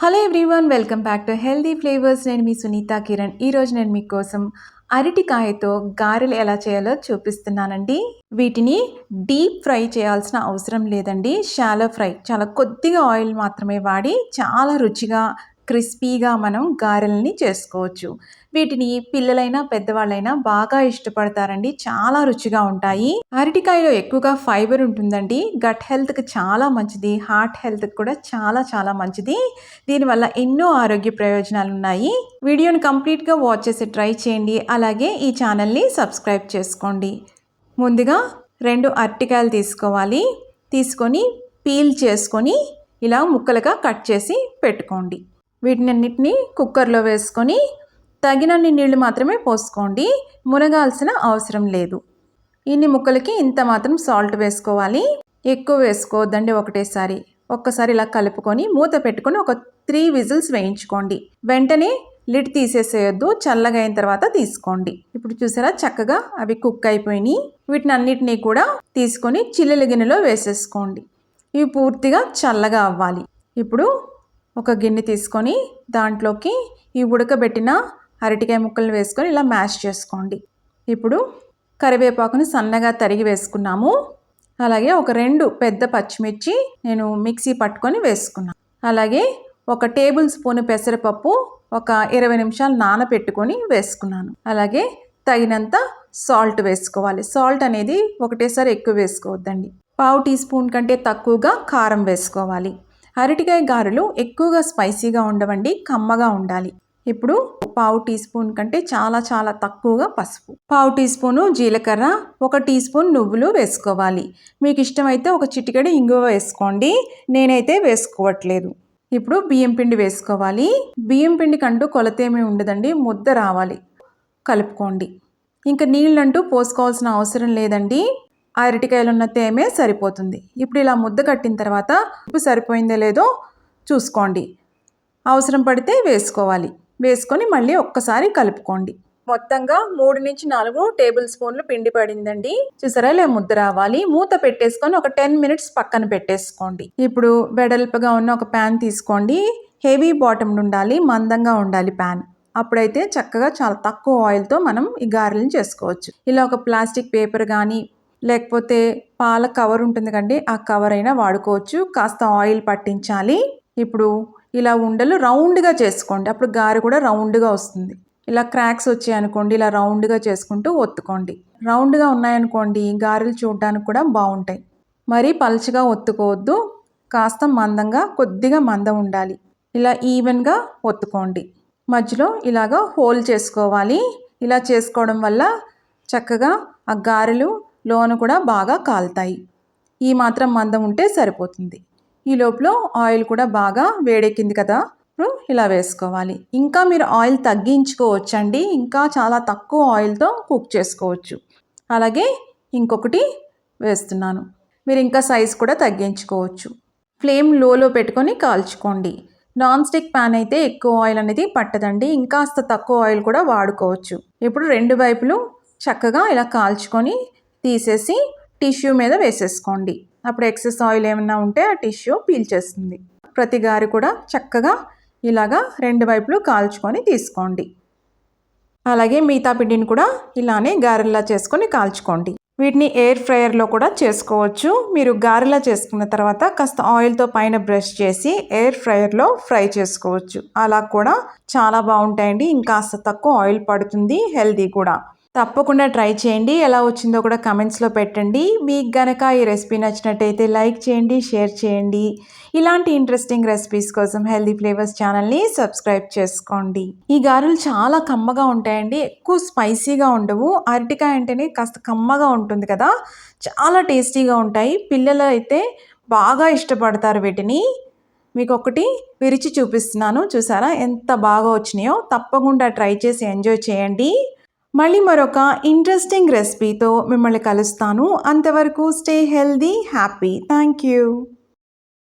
Hello everyone, welcome back to healthy flavours. నేను మీ సునీత కిరణ్. ఈరోజు నేను మీకోసం అరటికాయతో గారెలు ఎలా చేయాలో చూపిస్తున్నానండి. వీటిని డీప్ ఫ్రై చేయాల్సిన అవసరం లేదండి. షాలో ఫ్రై, చాలా కొద్దిగా ఆయిల్ మాత్రమే వాడి చాలా రుచిగా క్రిస్పీగా మనం గారెల్ని చేసుకోవచ్చు. వీటిని పిల్లలైనా పెద్దవాళ్ళైనా బాగా ఇష్టపడతారండి. చాలా రుచిగా ఉంటాయి. అరటికాయలో ఎక్కువగా ఫైబర్ ఉంటుందండి. గట్ హెల్త్కి చాలా మంచిది, హార్ట్ హెల్త్కి కూడా చాలా చాలా మంచిది. దీనివల్ల ఎన్నో ఆరోగ్య ప్రయోజనాలు ఉన్నాయి. వీడియోని కంప్లీట్గా వాచ్ చేసి ట్రై చేయండి. అలాగే ఈ ఛానల్ని సబ్స్క్రైబ్ చేసుకోండి. ముందుగా 2 అరటికాయలు తీసుకోవాలి. తీసుకొని పీల్ చేసుకొని ఇలా ముక్కలుగా కట్ చేసి పెట్టుకోండి. వీటినన్నిటిని కుక్కర్లో వేసుకొని తగినన్ని నీళ్లు మాత్రమే పోసుకోండి. మునగాల్సిన అవసరం లేదు. ఇన్ని ముక్కలకి ఇంత మాత్రం సాల్ట్ వేసుకోవాలి. ఎక్కువ వేసుకోవద్దండి ఒకటేసారి. ఒక్కసారి ఇలా కలుపుకొని మూత పెట్టుకొని ఒక 3 విజిల్స్ వేయించుకోండి. వెంటనే లిడ్ తీసేసేయొద్దు, చల్లగా అయిన తర్వాత తీసుకోండి. ఇప్పుడు చూసారా, చక్కగా అవి కుక్ అయిపోయినాయి. వీటిని అన్నిటినీ కూడా తీసుకొని చిల్లుల గిన్నెలో వేసేసుకోండి. ఇవి పూర్తిగా చల్లగా అవ్వాలి. ఇప్పుడు ఒక గిన్నె తీసుకొని దాంట్లోకి ఈ ఉడకబెట్టిన అరటికాయ ముక్కలు వేసుకొని ఇలా మ్యాష్ చేసుకోండి. ఇప్పుడు కరివేపాకుని సన్నగా తరిగి వేసుకున్నాము. అలాగే ఒక 2 పెద్ద పచ్చిమిర్చి నేను మిక్సీ పట్టుకొని వేసుకున్నాను. అలాగే 1 టేబుల్ స్పూన్ పెసరపప్పు ఒక 20 నిమిషాలు నానబెట్టుకొని వేసుకున్నాను. అలాగే తగినంత సాల్ట్ వేసుకోవాలి. సాల్ట్ అనేది ఒకటేసారి ఎక్కువ వేసుకోవద్దండి. 1/2 టీ స్పూన్ కంటే తక్కువగా కారం వేసుకోవాలి. అరటికాయ గారెలు ఎక్కువగా స్పైసీగా ఉండవండి, కమ్మగా ఉండాలి. ఇప్పుడు 1/2 టీ స్పూన్ కంటే చాలా చాలా తక్కువగా పసుపు, 1/2 టీ స్పూను జీలకర్ర, 1 టీ స్పూన్ నువ్వులు వేసుకోవాలి. మీకు ఇష్టమైతే ఒక చిటికెడు ఇంగువ వేసుకోండి. నేనైతే వేసుకోవట్లేదు. ఇప్పుడు బియ్యం పిండి వేసుకోవాలి. బియ్యం పిండి కంటూ కొలతేమీ ఉండదండి, ముద్ద రావాలి. కలుపుకోండి. ఇంకా నీళ్ళంటూ పోసుకోవాల్సిన అవసరం లేదండి. అరటికాయలు ఉన్న తేమే సరిపోతుంది. ఇప్పుడు ఇలా ముద్ద కట్టిన తర్వాత ఉప్పు సరిపోయిందో లేదో చూసుకోండి. అవసరం పడితే వేసుకోవాలి. వేసుకొని మళ్ళీ ఒక్కసారి కలుపుకోండి. మొత్తంగా 3 నుంచి 4 టేబుల్ స్పూన్లు పిండి పడిందండి. చూసారా, ఇలా ముద్ద రావాలి. మూత పెట్టేసుకొని ఒక 10 మినిట్స్ పక్కన పెట్టేసుకోండి. ఇప్పుడు వెడల్పుగా ఉన్న ఒక ప్యాన్ తీసుకోండి. హెవీ బాటమ్ ఉండాలి, మందంగా ఉండాలి ప్యాన్. అప్పుడైతే చక్కగా చాలా తక్కువ ఆయిల్తో మనం ఈ గారెలను చేసుకోవచ్చు. ఇలా ఒక ప్లాస్టిక్ పేపర్ కానీ లేకపోతే పాల కవర్ ఉంటుంది కండి, ఆ కవర్ అయినా వాడుకోవచ్చు. కాస్త ఆయిల్ పట్టించాలి. ఇప్పుడు ఇలా ఉండలు రౌండ్గా చేసుకోండి. అప్పుడు గారె కూడా రౌండ్గా వస్తుంది. ఇలా క్రాక్స్ వచ్చాయనుకోండి, ఇలా రౌండ్గా చేసుకుంటూ ఒత్తుకోండి. రౌండ్గా ఉన్నాయనుకోండి, గారెలు చూడడానికి కూడా బాగుంటాయి. మరీ పలుచగా ఒత్తుకోవద్దు, కాస్త మందంగా, కొద్దిగా మందం ఉండాలి. ఇలా ఈవెన్గా ఒత్తుకోండి. మధ్యలో ఇలాగా హోల్ చేసుకోవాలి. ఇలా చేసుకోవడం వల్ల చక్కగా ఆ గారెలు లోన కూడా బాగా కాలుతాయి. ఈ మాత్రం మందం ఉంటే సరిపోతుంది. ఈ లోపల ఆయిల్ కూడా బాగా వేడెక్కింది కదా, ఇప్పుడు ఇలా వేసుకోవాలి. ఇంకా మీరు ఆయిల్ తగ్గించుకోవచ్చండి. ఇంకా చాలా తక్కువ ఆయిల్తో కుక్ చేసుకోవచ్చు. అలాగే ఇంకొకటి వేస్తున్నాను. మీరు ఇంకా సైజ్ కూడా తగ్గించుకోవచ్చు. ఫ్లేమ్ లోలో పెట్టుకొని కాల్చుకోండి. నాన్ స్టిక్ ప్యాన్ అయితే ఎక్కువ ఆయిల్ అనేది పట్టదండి. ఇంకాస్త తక్కువ ఆయిల్ కూడా వాడుకోవచ్చు. ఇప్పుడు 2 వైపులు చక్కగా ఇలా కాల్చుకొని తీసేసి టిష్యూ మీద వేసేసుకోండి. అప్పుడు ఎక్సెస్ ఆయిల్ ఏమైనా ఉంటే ఆ టిష్యూ పీల్చేస్తుంది. ప్రతి గారి కూడా చక్కగా ఇలాగా 2 వైపులు కాల్చుకొని తీసుకోండి. అలాగే మిగతా పిండిని కూడా ఇలానే గారెల్లా చేసుకొని కాల్చుకోండి. వీటిని ఎయిర్ ఫ్రైయర్లో కూడా చేసుకోవచ్చు. మీరు గారెలా చేసుకున్న తర్వాత కాస్త ఆయిల్తో పైన బ్రష్ చేసి ఎయిర్ ఫ్రైయర్లో ఫ్రై చేసుకోవచ్చు. అలా కూడా చాలా బాగుంటాయండి. ఇంకాస్త తక్కువ ఆయిల్ పడుతుంది, హెల్దీ కూడా. తప్పకుండా ట్రై చేయండి. ఎలా వచ్చిందో కూడా కమెంట్స్లో పెట్టండి. మీకు గనక ఈ రెసిపీ నచ్చినట్టయితే లైక్ చేయండి, షేర్ చేయండి. ఇలాంటి ఇంట్రెస్టింగ్ రెసిపీస్ కోసం హెల్దీ ఫ్లేవర్స్ ఛానల్ని సబ్స్క్రైబ్ చేసుకోండి. ఈ గారెలు చాలా కమ్మగా ఉంటాయండి, ఎక్కువ స్పైసీగా ఉండవు. అరటికాయ అంటేనే కాస్త కమ్మగా ఉంటుంది కదా, చాలా టేస్టీగా ఉంటాయి. పిల్లలు అయితే బాగా ఇష్టపడతారు వీటిని. మీకు ఒకటి విరిచి చూపిస్తున్నాను, చూసారా ఎంత బాగా వచ్చినాయో. తప్పకుండా ట్రై చేసి ఎంజాయ్ చేయండి. మళ్ళీ మరొక ఇంట్రెస్టింగ్ రెసిపీతో మిమ్మల్ని కలుస్తాను. అంతవరకు stay healthy, happy. Thank you.